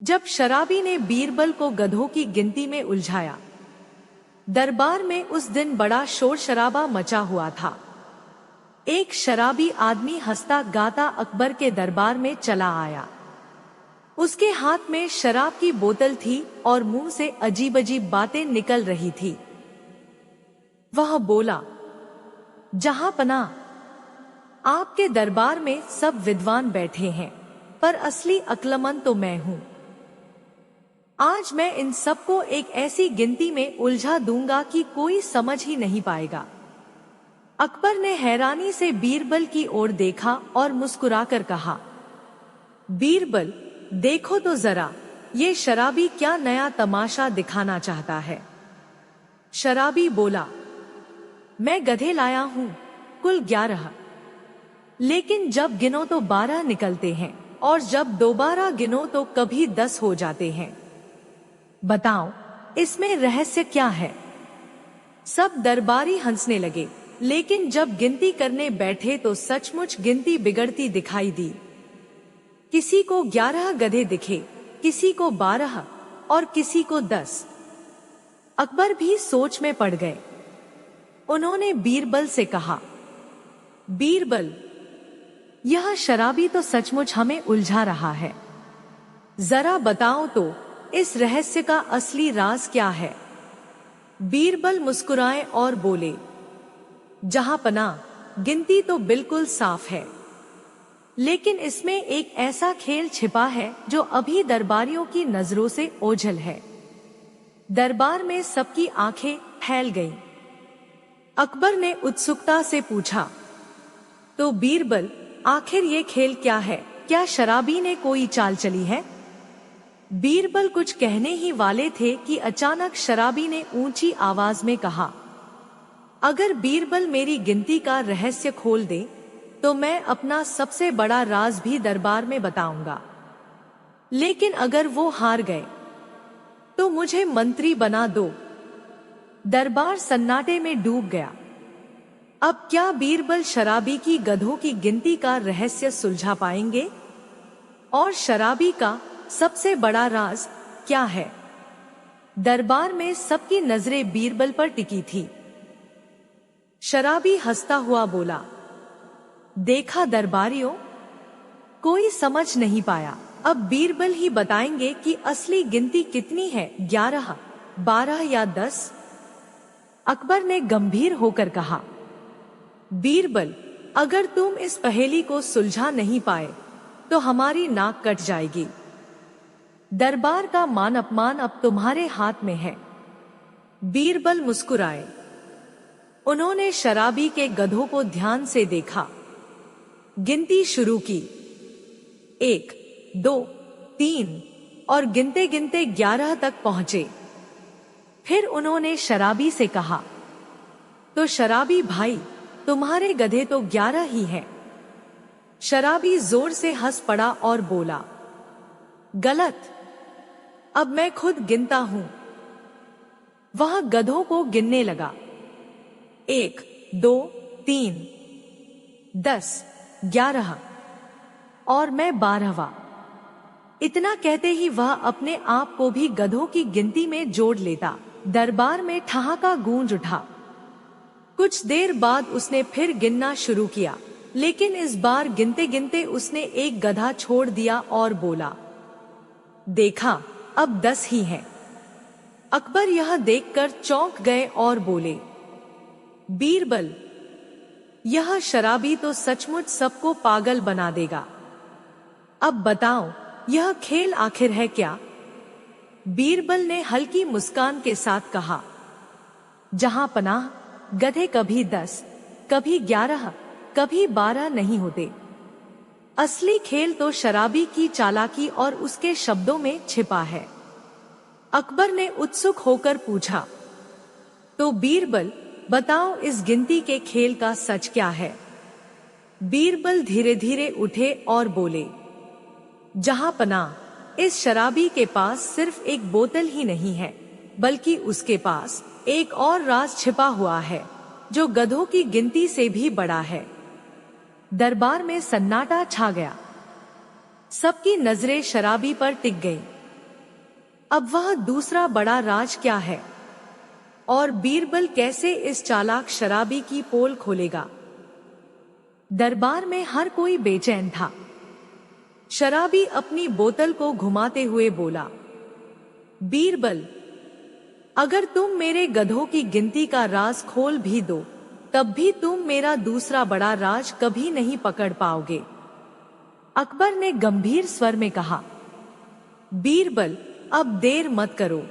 जब शराबी ने बीरबल को गधों की गिनती में उलझाया, दरबार में उस दिन बड़ा शोर शराबा मचा हुआ था। एक शराबी आदमी हंसता गाता अकबर के दरबार में चला आया। उसके हाथ में शराब की बोतल थी और मुंह से अजीब अजीब बातें निकल रही थी। वह बोला, जहां पनाह, आपके दरबार में सब विद्वान बैठे हैं, पर असली अक्लमंद तो मैं हूं। आज मैं इन सबको एक ऐसी गिनती में उलझा दूंगा कि कोई समझ ही नहीं पाएगा। अकबर ने हैरानी से बीरबल की ओर देखा और मुस्कुराकर कहा, बीरबल, देखो तो जरा, ये शराबी क्या नया तमाशा दिखाना चाहता है। शराबी बोला, मैं गधे लाया हूं, कुल 11। लेकिन जब गिनो तो 12 निकलते हैं, और जब दोबारा गिनो तो कभी 10 हो जाते हैं। बताओ, इसमें रहस्य क्या है। सब दरबारी हंसने लगे, लेकिन जब गिनती करने बैठे तो सचमुच गिनती बिगड़ती दिखाई दी। किसी को 11 गधे दिखे, किसी को 12 और किसी को 10। अकबर भी सोच में पड़ गए। उन्होंने बीरबल से कहा, बीरबल, यह शराबी तो सचमुच हमें उलझा रहा है। जरा बताओ तो, इस रहस्य का असली राज क्या है। बीरबल मुस्कुराए और बोले, जहां पनाह, गिनती तो बिल्कुल साफ है, लेकिन इसमें एक ऐसा खेल छिपा है जो अभी दरबारियों की नजरों से ओझल है। दरबार में सबकी आंखें फैल गईं। अकबर ने उत्सुकता से पूछा, तो बीरबल, आखिर ये खेल क्या है? क्या शराबी ने कोई चाल चली है? बीरबल कुछ कहने ही वाले थे कि अचानक शराबी ने ऊंची आवाज में कहा, अगर बीरबल मेरी गिनती का रहस्य खोल दे तो मैं अपना सबसे बड़ा राज भी दरबार में बताऊंगा। लेकिन अगर वो हार गए तो मुझे मंत्री बना दो। दरबार सन्नाटे में डूब गया। अब क्या बीरबल शराबी की गधों की गिनती का रहस्य सुलझा पाएंगे? और शराबी का सबसे बड़ा राज क्या है? दरबार में सबकी नजरें बीरबल पर टिकी थी। शराबी हंसता हुआ बोला, देखा दरबारियों, कोई समझ नहीं पाया। अब बीरबल ही बताएंगे कि असली गिनती कितनी है, 11, 12 या 10। अकबर ने गंभीर होकर कहा, बीरबल, अगर तुम इस पहेली को सुलझा नहीं पाए तो हमारी नाक कट जाएगी। दरबार का मान अपमान अब तुम्हारे हाथ में है। बीरबल मुस्कुराए। उन्होंने शराबी के गधों को ध्यान से देखा, गिनती शुरू की, 1, 2, 3 और गिनते गिनते 11 तक पहुंचे। फिर उन्होंने शराबी से कहा, तो शराबी भाई, तुम्हारे गधे तो 11 ही हैं। शराबी जोर से हंस पड़ा और बोला, गलत, अब मैं खुद गिनता हूं। वह गधों को गिनने लगा, 1, 2, 3, 10, 11 और मैं 12वां। इतना कहते ही वह अपने आप को भी गधों की गिनती में जोड़ लेता। दरबार में ठहाका गूंज उठा। कुछ देर बाद उसने फिर गिनना शुरू किया, लेकिन इस बार गिनते गिनते उसने एक गधा छोड़ दिया और बोला, देखा, अब 10 ही हैं। अकबर यह देखकर चौंक गए और बोले, बीरबल, यह शराबी तो सचमुच सबको पागल बना देगा। अब बताओ, यह खेल आखिर है क्या? बीरबल ने हल्की मुस्कान के साथ कहा, जहां पनाह, गधे कभी 10, कभी 11, कभी 12 नहीं होते। असली खेल तो शराबी की चालाकी और उसके शब्दों में छिपा है। अकबर ने उत्सुक होकर पूछा, तो बीरबल, बताओ, इस गिनती के खेल का सच क्या है? बीरबल धीरे धीरे उठे और बोले, जहां पनाह, इस शराबी के पास सिर्फ एक बोतल ही नहीं है, बल्कि उसके पास एक और राज छिपा हुआ है जो गधों की गिनती से भी बड़ा है। दरबार में सन्नाटा छा गया। सबकी नजरें शराबी पर टिक गईं। अब वह दूसरा बड़ा राज क्या है, और बीरबल कैसे इस चालाक शराबी की पोल खोलेगा। दरबार में हर कोई बेचैन था। शराबी अपनी बोतल को घुमाते हुए बोला, बीरबल, अगर तुम मेरे गधों की गिनती का राज खोल भी दो, तब भी तुम मेरा दूसरा बड़ा राज कभी नहीं पकड़ पाओगे। अकबर ने गंभीर स्वर में कहा, बीरबल, अब देर मत करो।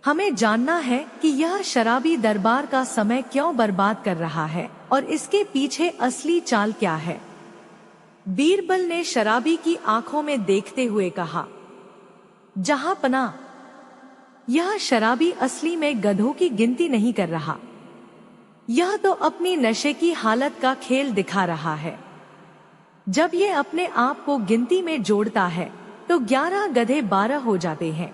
हमें जानना है कि यह शराबी दरबार का समय क्यों बर्बाद कर रहा है और इसके पीछे असली चाल क्या है। बीरबल ने शराबी की आंखों में देखते हुए कहा, जहां पना, यह शराबी असली में गधों की गिनती नहीं कर रहा। यह तो अपनी नशे की हालत का खेल दिखा रहा है। जब ये अपने आप को गिनती में जोड़ता है तो 11 गधे 12 हो जाते हैं,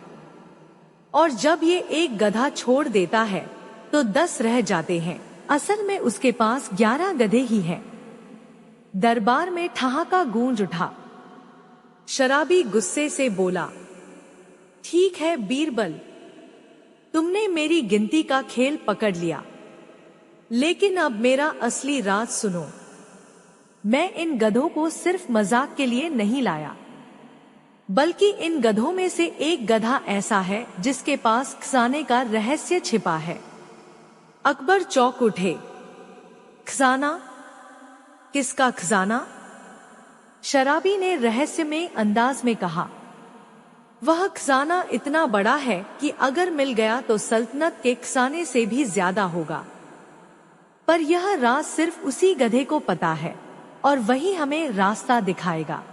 और जब ये एक गधा छोड़ देता है तो 10 रह जाते हैं। असल में उसके पास 11 गधे ही हैं। दरबार में ठहाका गूंज उठा। शराबी गुस्से से बोला, ठीक है बीरबल, तुमने मेरी गिनती का खेल पकड़ लिया, लेकिन अब मेरा असली राज सुनो। मैं इन गधों को सिर्फ मजाक के लिए नहीं लाया, बल्कि इन गधों में से एक गधा ऐसा है जिसके पास खजाने का रहस्य छिपा है। अकबर चौंक उठे। खजाना? किसका खजाना? शराबी ने रहस्यमय अंदाज में कहा, वह खजाना इतना बड़ा है कि अगर मिल गया तो सल्तनत के खजाने से भी ज्यादा होगा। पर यह राज सिर्फ उसी गधे को पता है और वही हमें रास्ता दिखाएगा।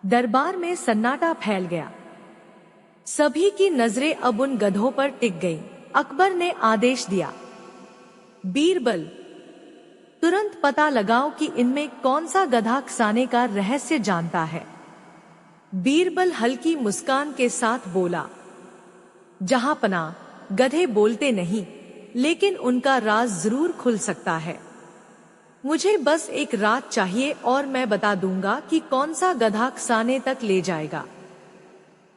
दरबार में सन्नाटा फैल गया। सभी की नजरें अब उन गधों पर टिक गईं। अकबर ने आदेश दिया, बीरबल, तुरंत पता लगाओ कि इनमें कौन सा गधा खजाने का रहस्य जानता है। बीरबल हल्की मुस्कान के साथ बोला, जहां पना, गधे बोलते नहीं, लेकिन उनका राज जरूर खुल सकता है। मुझे बस एक रात चाहिए और मैं बता दूंगा कि कौन सा गधा खजाने तक ले जाएगा।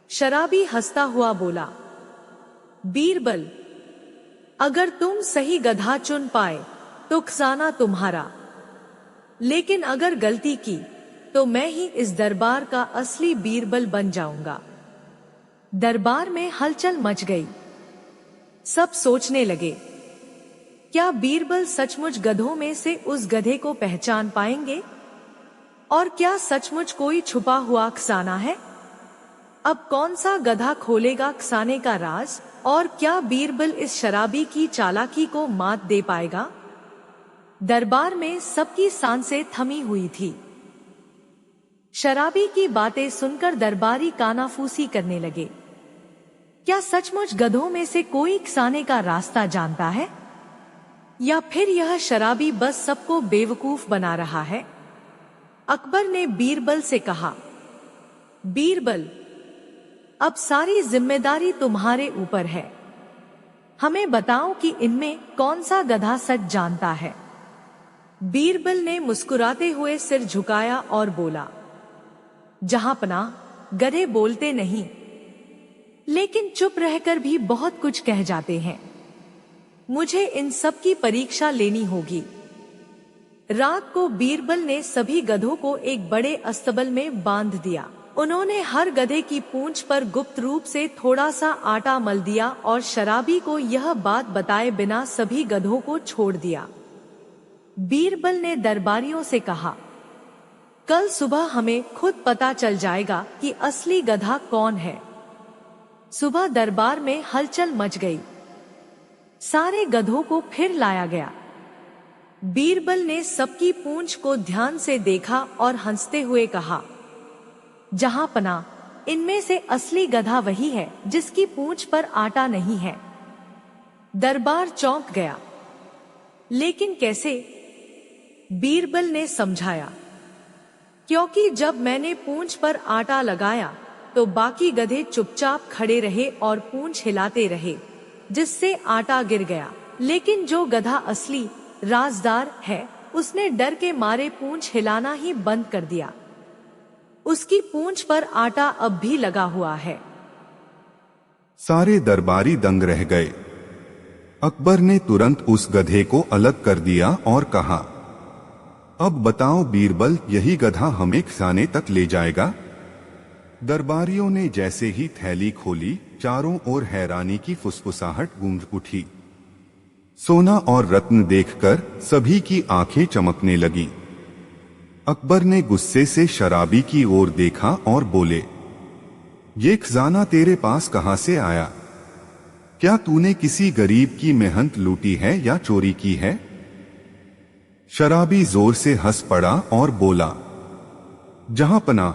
शराबी हंसता हुआ बोला, बीरबल, अगर तुम सही गधा चुन पाए तो खजाना तुम्हारा, लेकिन अगर गलती की तो मैं ही इस दरबार का असली बीरबल बन जाऊंगा। दरबार में हलचल मच गई। सब सोचने लगे, क्या बीरबल सचमुच गधों में से उस गधे को पहचान पाएंगे? और क्या सचमुच कोई छुपा हुआ खजाना है? अब कौन सा गधा खोलेगा खजाने का राज, और क्या बीरबल इस शराबी की चालाकी को मात दे पाएगा? दरबार में सबकी सांसें थमी हुई थी। शराबी की बातें सुनकर दरबारी कानाफूसी करने लगे। क्या सचमुच गधों में से कोई खजाने का रास्ता जानता है, या फिर यह शराबी बस सबको बेवकूफ बना रहा है? अकबर ने बीरबल से कहा, बीरबल, अब सारी जिम्मेदारी तुम्हारे ऊपर है। हमें बताओ कि इनमें कौन सा गधा सच जानता है। बीरबल ने मुस्कुराते हुए सिर झुकाया और बोला, जहांपना, गधे बोलते नहीं, लेकिन चुप रहकर भी बहुत कुछ कह जाते हैं। मुझे इन सब की परीक्षा लेनी होगी। रात को बीरबल ने सभी गधों को एक बड़े अस्तबल में बांध दिया। उन्होंने हर गधे की पूंछ पर गुप्त रूप से थोड़ा सा आटा मल दिया और शराबी को यह बात बताए बिना सभी गधों को छोड़ दिया। बीरबल ने दरबारियों से कहा, कल सुबह हमें खुद पता चल जाएगा कि असली गधा कौन है। सुबह दरबार में हलचल मच गई। सारे गधों को फिर लाया गया। बीरबल ने सबकी पूंछ को ध्यान से देखा और हंसते हुए कहा, जहांपना, इनमें से असली गधा वही है जिसकी पूंछ पर आटा नहीं है। दरबार चौंक गया। लेकिन कैसे? बीरबल ने समझाया, क्योंकि जब मैंने पूंछ पर आटा लगाया तो बाकी गधे चुपचाप खड़े रहे और पूंछ हिलाते रहे, जिससे आटा गिर गया। लेकिन जो गधा असली राजदार है, उसने डर के मारे पूंछ हिलाना ही बंद कर दिया। उसकी पूंछ पर आटा अब भी लगा हुआ है। सारे दरबारी दंग रह गए। अकबर ने तुरंत उस गधे को अलग कर दिया और कहा, अब बताओ बीरबल, यही गधा हमें खजाने तक ले जाएगा? दरबारियों ने जैसे ही थैली खोली, चारों ओर हैरानी की फुसफुसाहट गूंज उठी। सोना और रत्न देखकर सभी की आंखें चमकने लगी। अकबर ने गुस्से से शराबी की ओर देखा और बोले, ये खजाना तेरे पास कहां से आया? क्या तूने किसी गरीब की मेहनत लूटी है या चोरी की है? शराबी जोर से हंस पड़ा और बोला, जहां पनाह,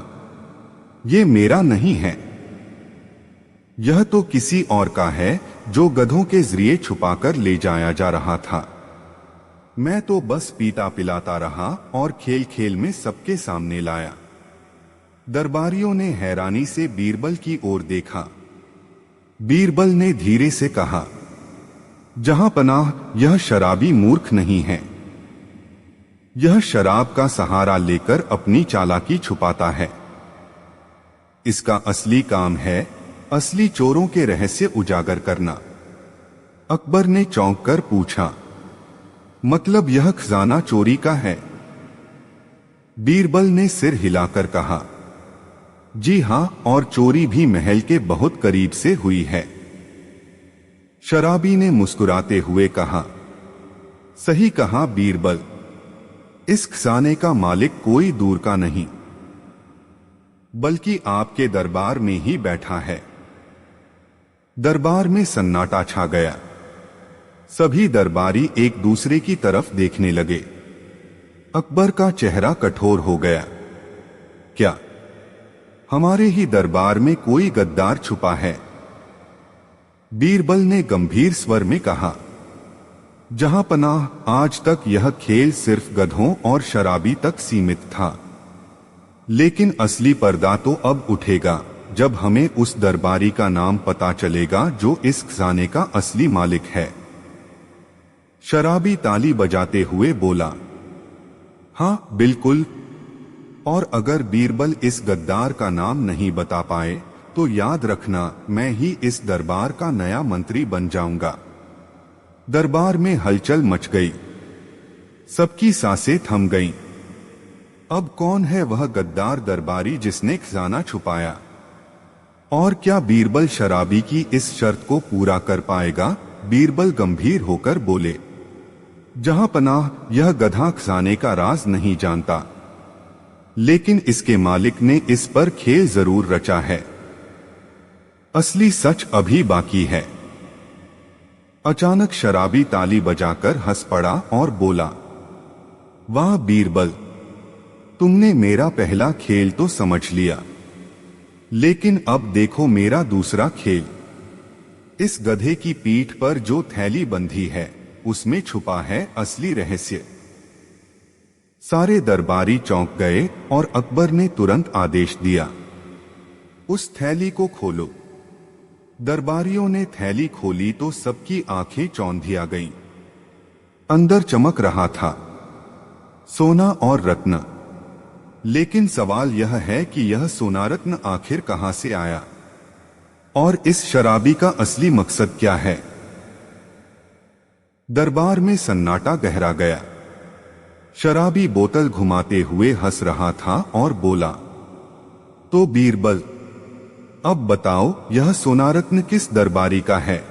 ये मेरा नहीं है। यह तो किसी और का है जो गधों के जरिए छुपाकर ले जाया जा रहा था। मैं तो बस पीता पिलाता रहा और खेल खेल में सबके सामने लाया। दरबारियों ने हैरानी से बीरबल की ओर देखा। बीरबल ने धीरे से कहा, जहां पनाह, यह शराबी मूर्ख नहीं है। यह शराब का सहारा लेकर अपनी चालाकी छुपाता है। इसका असली काम है असली चोरों के रहस्य उजागर करना। अकबर ने चौंक कर पूछा, मतलब यह खजाना चोरी का है? बीरबल ने सिर हिलाकर कहा, जी हां, और चोरी भी महल के बहुत करीब से हुई है। शराबी ने मुस्कुराते हुए कहा, सही कहा बीरबल, इस खजाने का मालिक कोई दूर का नहीं, बल्कि आपके दरबार में ही बैठा है। दरबार में सन्नाटा छा गया। सभी दरबारी एक दूसरे की तरफ देखने लगे। अकबर का चेहरा कठोर हो गया। क्या हमारे ही दरबार में कोई गद्दार छुपा है? बीरबल ने गंभीर स्वर में कहा, जहां पनाह, आज तक यह खेल सिर्फ गधों और शराबी तक सीमित था, लेकिन असली पर्दा तो अब उठेगा जब हमें उस दरबारी का नाम पता चलेगा जो इस खजाने का असली मालिक है। शराबी ताली बजाते हुए बोला, हां बिल्कुल, और अगर बीरबल इस गद्दार का नाम नहीं बता पाए तो याद रखना, मैं ही इस दरबार का नया मंत्री बन जाऊंगा। दरबार में हलचल मच गई। सबकी सांसें थम गईं। अब कौन है वह गद्दार दरबारी जिसने खजाना छुपाया? और क्या बीरबल शराबी की इस शर्त को पूरा कर पाएगा? बीरबल गंभीर होकर बोले, जहां पनाह, यह गधा खजाने का राज नहीं जानता, लेकिन इसके मालिक ने इस पर खेल जरूर रचा है। असली सच अभी बाकी है। अचानक शराबी ताली बजाकर हंस पड़ा और बोला, वाह बीरबल, तुमने मेरा पहला खेल तो समझ लिया, लेकिन अब देखो मेरा दूसरा खेल। इस गधे की पीठ पर जो थैली बंधी है, उसमें छुपा है असली रहस्य। सारे दरबारी चौंक गए और अकबर ने तुरंत आदेश दिया, उस थैली को खोलो। दरबारियों ने थैली खोली तो सबकी आंखें चौंधिया गईं। अंदर चमक रहा था सोना और रत्न। लेकिन सवाल यह है कि यह सोना रत्न आखिर कहां से आया, और इस शराबी का असली मकसद क्या है? दरबार में सन्नाटा गहरा गया। शराबी बोतल घुमाते हुए हंस रहा था और बोला, तो बीरबल, अब बताओ यह सोना रत्न किस दरबारी का है?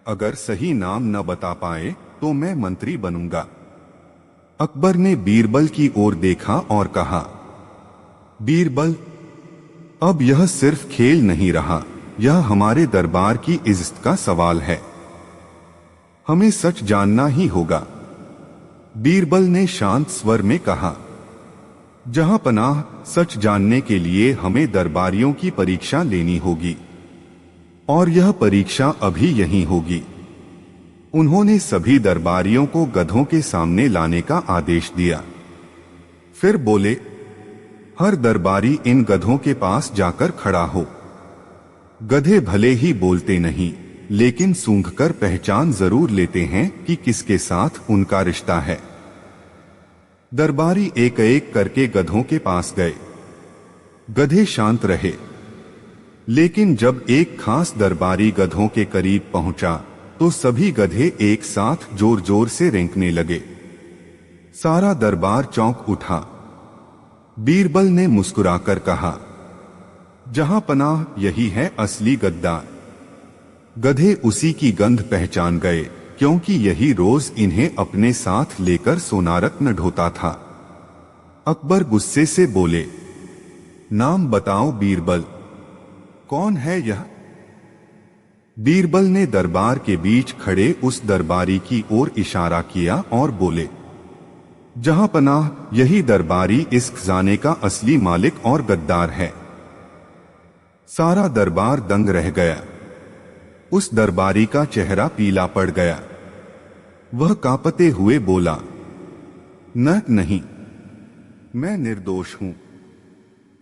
अगर सही नाम न बता पाए तो मैं मंत्री बनूंगा। अकबर ने बीरबल की ओर देखा और कहा, बीरबल, अब यह सिर्फ खेल नहीं रहा, यह हमारे दरबार की इज्जत का सवाल है। हमें सच जानना ही होगा। बीरबल ने शांत स्वर में कहा, जहां पनाह, सच जानने के लिए हमें दरबारियों की परीक्षा लेनी होगी, और यह परीक्षा अभी यहीं होगी। उन्होंने सभी दरबारियों को गधों के सामने लाने का आदेश दिया। फिर बोले, हर दरबारी इन गधों के पास जाकर खड़ा हो। गधे भले ही बोलते नहीं, लेकिन सूंघकर पहचान जरूर लेते हैं कि किसके साथ उनका रिश्ता है। दरबारी एक एक करके गधों के पास गए। गधे शांत रहे, लेकिन जब एक खास दरबारी गधों के करीब पहुंचा तो सभी गधे एक साथ जोर जोर से रेंकने लगे। सारा दरबार चौंक उठा। बीरबल ने मुस्कुराकर कहा, जहां पनाह यही है असली गद्दार। गधे उसी की गंध पहचान गए, क्योंकि यही रोज इन्हें अपने साथ लेकर सोनारक न ढोता था। अकबर गुस्से से बोले, नाम बताओ बीरबल, कौन है यह? बीरबल ने दरबार के बीच खड़े उस दरबारी की ओर इशारा किया और बोले, जहां पनाह यही दरबारी इस खजाने का असली मालिक और गद्दार है। सारा दरबार दंग रह गया। उस दरबारी का चेहरा पीला पड़ गया। वह कांपते हुए बोला, नहीं, मैं निर्दोष हूं।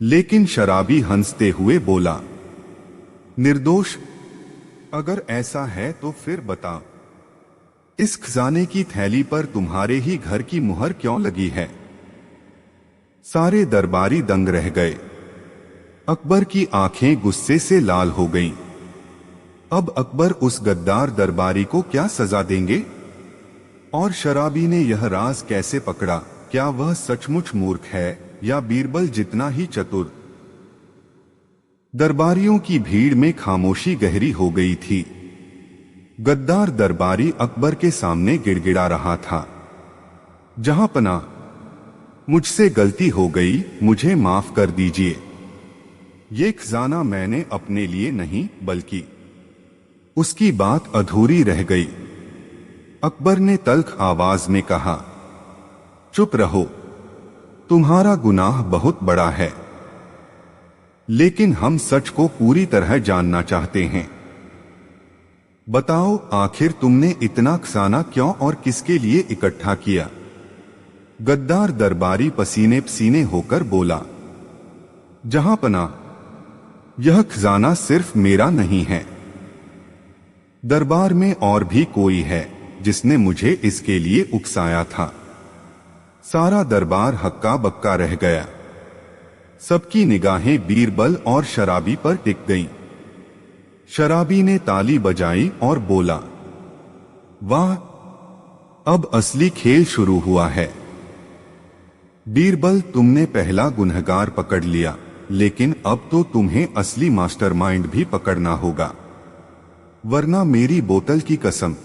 लेकिन शराबी हंसते हुए बोला, निर्दोष? अगर ऐसा है तो फिर बता, इस खजाने की थैली पर तुम्हारे ही घर की मुहर क्यों लगी है? सारे दरबारी दंग रह गए। अकबर की आंखें गुस्से से लाल हो गईं। अब अकबर उस गद्दार दरबारी को क्या सजा देंगे? और शराबी ने यह राज कैसे पकड़ा? क्या वह सचमुच मूर्ख है या बीरबल जितना ही चतुर? दरबारियों की भीड़ में खामोशी गहरी हो गई थी। गद्दार दरबारी अकबर के सामने गिड़गिड़ा रहा था, जहां पनाह, मुझसे गलती हो गई, मुझे माफ कर दीजिए। ये खजाना मैंने अपने लिए नहीं बल्कि उसकी बात अधूरी रह गई। अकबर ने तल्ख आवाज में कहा, चुप रहो, तुम्हारा गुनाह बहुत बड़ा है, लेकिन हम सच को पूरी तरह जानना चाहते हैं। बताओ, आखिर तुमने इतना खजाना क्यों और किसके लिए इकट्ठा किया? गद्दार दरबारी पसीने पसीने होकर बोला, जहां पनाह, यह खजाना सिर्फ मेरा नहीं है। दरबार में और भी कोई है जिसने मुझे इसके लिए उकसाया था। सारा दरबार हक्का बक्का रह गया। सबकी निगाहें बीरबल और शराबी पर टिक गईं। शराबी ने ताली बजाई और बोला, वाह, अब असली खेल शुरू हुआ है। बीरबल, तुमने पहला गुनहगार पकड़ लिया, लेकिन अब तो तुम्हें असली मास्टरमाइंड भी पकड़ना होगा, वरना मेरी बोतल की कसम,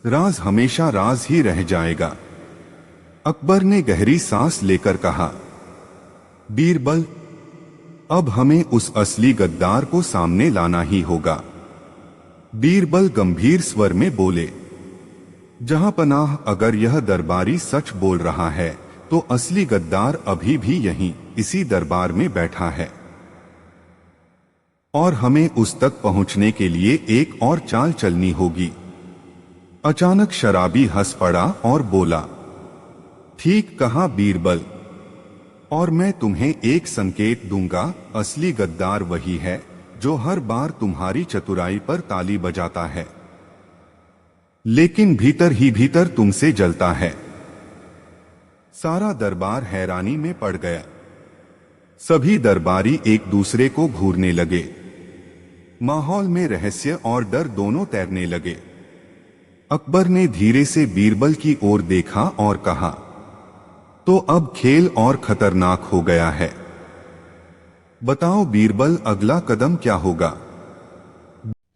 राज हमेशा राज ही रह जाएगा। अकबर ने गहरी सांस लेकर कहा, बीरबल, अब हमें उस असली गद्दार को सामने लाना ही होगा। बीरबल गंभीर स्वर में बोले, जहां पनाह, अगर यह दरबारी सच बोल रहा है तो असली गद्दार अभी भी यहीं इसी दरबार में बैठा है, और हमें उस तक पहुंचने के लिए एक और चाल चलनी होगी। अचानक शराबी हंस पड़ा और बोला, ठीक कहा बीरबल, और मैं तुम्हें एक संकेत दूंगा, असली गद्दार वही है जो हर बार तुम्हारी चतुराई पर ताली बजाता है, लेकिन भीतर ही भीतर तुमसे जलता है। सारा दरबार हैरानी में पड़ गया। सभी दरबारी एक दूसरे को घूरने लगे। माहौल में रहस्य और डर दोनों तैरने लगे। अकबर ने धीरे से बीरबल की ओर देखा और कहा, तो अब खेल और खतरनाक हो गया है। बताओ बीरबल, अगला कदम क्या होगा?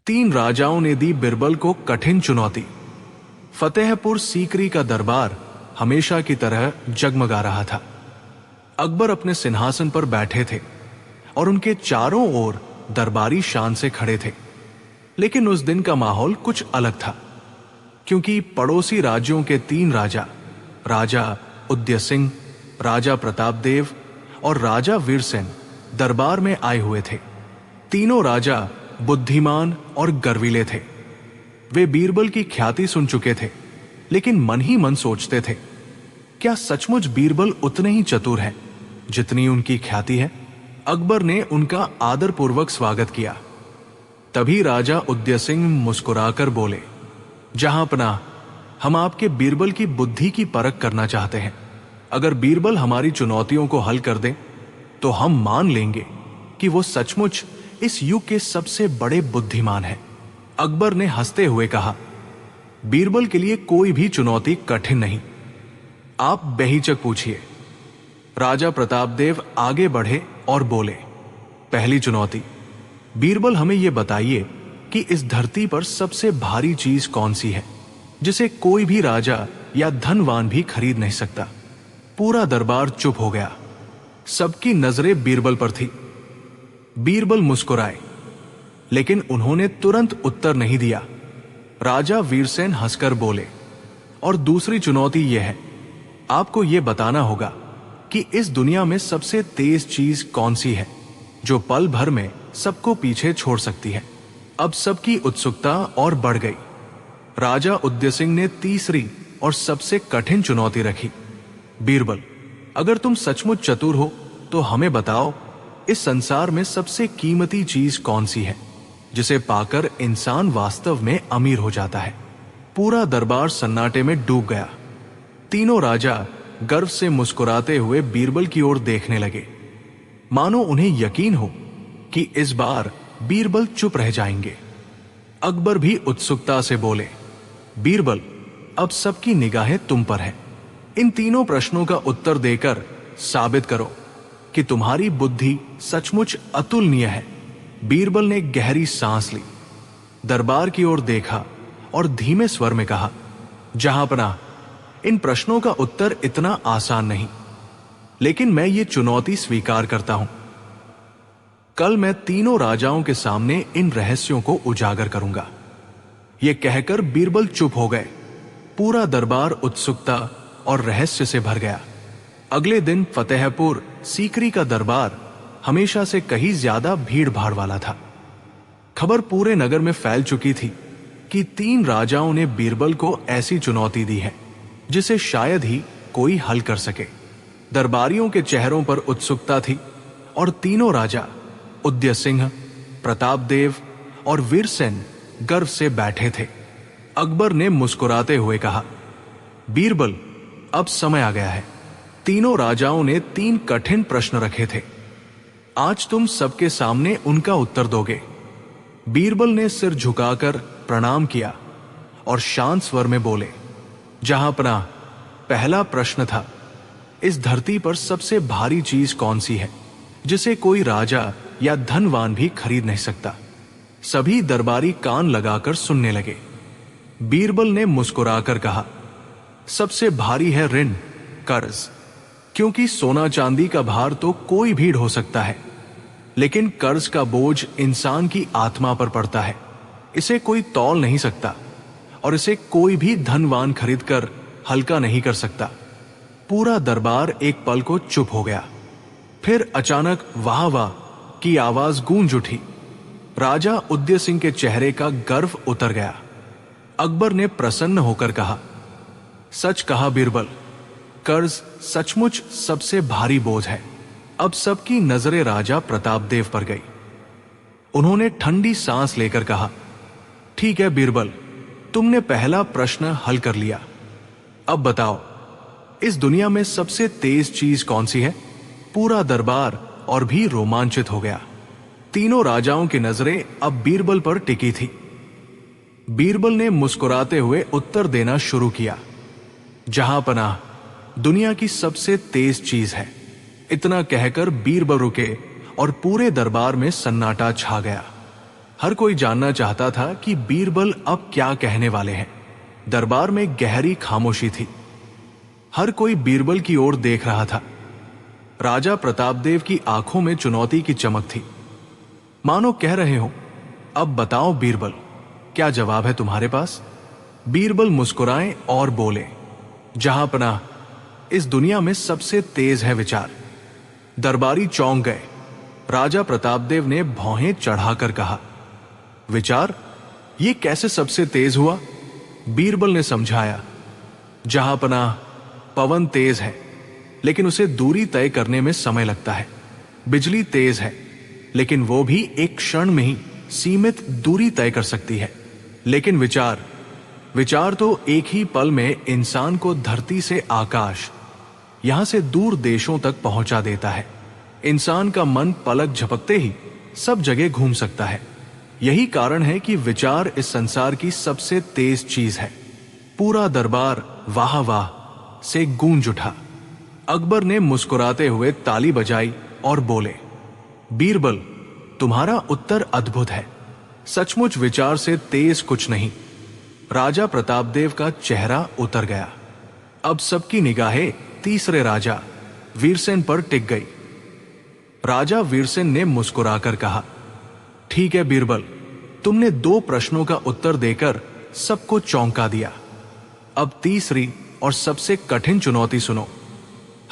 3 राजाओं ने दी बीरबल को कठिन चुनौती। फतेहपुर सीकरी का दरबार हमेशा की तरह जगमगा रहा था। अकबर अपने सिंहासन पर बैठे थे और उनके चारों ओर दरबारी शान से खड़े थे। लेकिन उस दिन का माहौल कुछ अलग था, क्योंकि पड़ोसी राज्यों के 3 राजा, राजा उदय सिंह, राजा प्रतापदेव और राजा वीरसेन दरबार में आए हुए थे। तीनों राजा बुद्धिमान और गर्वीले थे। वे बीरबल की ख्याति सुन चुके थे, लेकिन मन ही मन सोचते थे, क्या सचमुच बीरबल उतने ही चतुर हैं जितनी उनकी ख्याति है? अकबर ने उनका आदरपूर्वक स्वागत किया। तभी राजा उदय सिंह मुस्कुराकर बोले, जहां पनाह, हम आपके बीरबल की बुद्धि की परख करना चाहते हैं। अगर बीरबल हमारी चुनौतियों को हल कर दे तो हम मान लेंगे कि वो सचमुच इस युग के सबसे बड़े बुद्धिमान हैं। अकबर ने हंसते हुए कहा, बीरबल के लिए कोई भी चुनौती कठिन नहीं, आप बेहिचक पूछिए। राजा प्रतापदेव आगे बढ़े और बोले, पहली चुनौती, बीरबल हमें यह बताइए कि इस धरती पर सबसे भारी चीज कौन सी है जिसे कोई भी राजा या धनवान भी खरीद नहीं सकता। पूरा दरबार चुप हो गया। सबकी नजरें बीरबल पर थी। बीरबल मुस्कुराए, लेकिन उन्होंने तुरंत उत्तर नहीं दिया। राजा वीरसेन हंसकर बोले, और दूसरी चुनौती यह है, आपको यह बताना होगा कि इस दुनिया में सबसे तेज चीज कौन सी है जो पल भर में सबको पीछे छोड़ सकती है। अब सबकी उत्सुकता और बढ़ गई। राजा उदय सिंह ने तीसरी और सबसे कठिन चुनौती रखी, बीरबल, अगर तुम सचमुच चतुर हो तो हमें बताओ, इस संसार में सबसे कीमती चीज कौन सी है जिसे पाकर इंसान वास्तव में अमीर हो जाता है। पूरा दरबार सन्नाटे में डूब गया। तीनों राजा गर्व से मुस्कुराते हुए बीरबल की ओर देखने लगे, मानो उन्हें यकीन हो कि इस बार बीरबल चुप रह जाएंगे। अकबर भी उत्सुकता से बोले, बीरबल, अब सबकी निगाहें तुम पर है। इन तीनों प्रश्नों का उत्तर देकर साबित करो कि तुम्हारी बुद्धि सचमुच अतुलनीय है। बीरबल ने गहरी सांस ली, दरबार की ओर देखा और धीमे स्वर में कहा, जहांपनाह, इन प्रश्नों का उत्तर इतना आसान नहीं, लेकिन मैं ये चुनौती स्वीकार करता हूं। कल मैं तीनों राजाओं के सामने इन रहस्यों को उजागर करूंगा। यह कहकर बीरबल चुप हो गए। पूरा दरबार उत्सुकता और रहस्य से भर गया। अगले दिन फतेहपुर सीकरी का दरबार हमेशा से कहीं ज्यादा भीड़ भाड़ वाला था। खबर पूरे नगर में फैल चुकी थी कि 3 राजाओं ने बीरबल को ऐसी चुनौती दी है जिसे शायद ही कोई हल कर सके। दरबारियों के चेहरों पर उत्सुकता थी और तीनों राजा उदय सिंह, प्रतापदेव और वीरसेन गर्व से बैठे थे। अकबर ने मुस्कुराते हुए कहा, बीरबल, अब समय आ गया है। तीनों राजाओं ने 3 कठिन प्रश्न रखे थे। आज तुम सबके सामने उनका उत्तर दोगे। बीरबल ने सिर झुकाकर प्रणाम किया और शांत स्वर में बोले, जहांपनाह, पहला प्रश्न था, इस धरती पर सबसे भारी चीज कौन सी है जिसे कोई राजा या धनवान भी खरीद नहीं सकता। सभी दरबारी कान लगाकर सुनने लगे। बीरबल ने मुस्कुराकर कहा, सबसे भारी है ऋण, कर्ज, क्योंकि सोना चांदी का भार तो कोई भी ढो सकता है, लेकिन कर्ज का बोझ इंसान की आत्मा पर पड़ता है। इसे कोई तौल नहीं सकता और इसे कोई भी धनवान खरीदकर हल्का नहीं कर सकता। पूरा दरबार एक पल को चुप हो गया। फिर अचानक वाह वाह की आवाज गूंज उठी। राजा उदय सिंह के चेहरे का गर्व उतर गया। अकबर ने प्रसन्न होकर कहा, सच कहा बीरबल, कर्ज सचमुच सबसे भारी बोझ है। अब सबकी नजरें राजा प्रतापदेव पर गई। उन्होंने ठंडी सांस लेकर कहा, ठीक है बीरबल, तुमने पहला प्रश्न हल कर लिया। अब बताओ, इस दुनिया में सबसे तेज चीज कौन सी है? पूरा दरबार और भी रोमांचित हो गया। तीनों राजाओं की नजरें अब बीरबल पर टिकी थी। बीरबल ने मुस्कुराते हुए उत्तर देना शुरू किया, जहांपनाह, दुनिया की सबसे तेज चीज है। इतना कहकर बीरबल रुके और पूरे दरबार में सन्नाटा छा गया। हर कोई जानना चाहता था कि बीरबल अब क्या कहने वाले हैं। दरबार में गहरी खामोशी थी। हर कोई बीरबल की ओर देख रहा था। राजा प्रतापदेव की आंखों में चुनौती की चमक थी, मानो कह रहे हो, अब बताओ बीरबल, क्या जवाब है तुम्हारे पास? बीरबल मुस्कुराए और बोले, जहांपनाह, इस दुनिया में सबसे तेज है विचार। दरबारी चौंक गए। राजा प्रतापदेव ने भौहें चढ़ाकर कहा, विचार? ये कैसे सबसे तेज हुआ? बीरबल ने समझाया, जहांपनाह, पवन तेज है, लेकिन उसे दूरी तय करने में समय लगता है। बिजली तेज है, लेकिन वो भी एक क्षण में ही सीमित दूरी तय कर सकती है। लेकिन विचार तो एक ही पल में इंसान को धरती से आकाश, यहां से दूर देशों तक पहुंचा देता है। इंसान का मन पलक झपकते ही सब जगह घूम सकता है। यही कारण है कि विचार इस संसार की सबसे तेज चीज है। पूरा दरबार वाह वाह से गूंज उठा। अकबर ने मुस्कुराते हुए ताली बजाई और बोले, बीरबल, तुम्हारा उत्तर अद्भुत है। सचमुच विचार से तेज कुछ नहीं। राजा प्रतापदेव का चेहरा उतर गया। अब सबकी निगाहें तीसरे राजा वीरसेन पर टिक गई। राजा वीरसेन ने मुस्कुराकर कहा, ठीक है बीरबल, तुमने 2 प्रश्नों का उत्तर देकर सबको चौंका दिया। अब तीसरी और सबसे कठिन चुनौती सुनो।